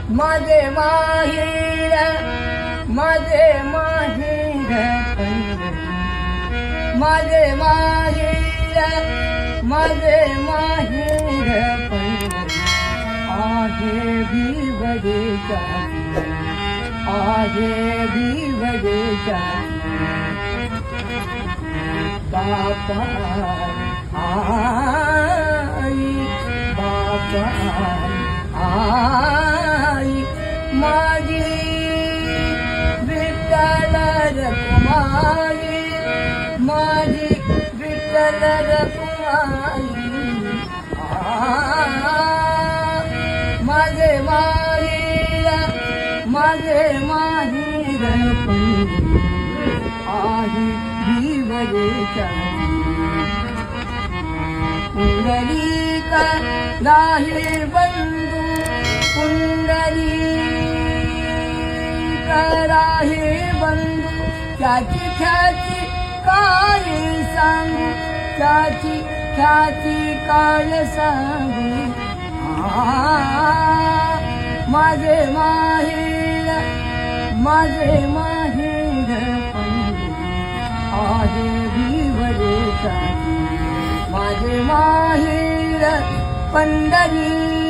माझे माहेर माझे माहेर पंढरी माझे माहेर माझे माहेर पंढरी आहे भिवदेच्या आहे भिवदेच्या बापा आई बापा आई माझी विठ्ठल रखुमाई माझी विठ्ठल रखुमाई माझे माहेर माझे माहेर आहे भिवदेच्या पुंडलिक राहे बंधू पुंडलिक राहे बंधू त्याची ख्याती काय सांगू त्याची ख्याती काय सांगू माझे माहेर माझे माहेर आहे भिवदेच्या माझे माहेर पंढरी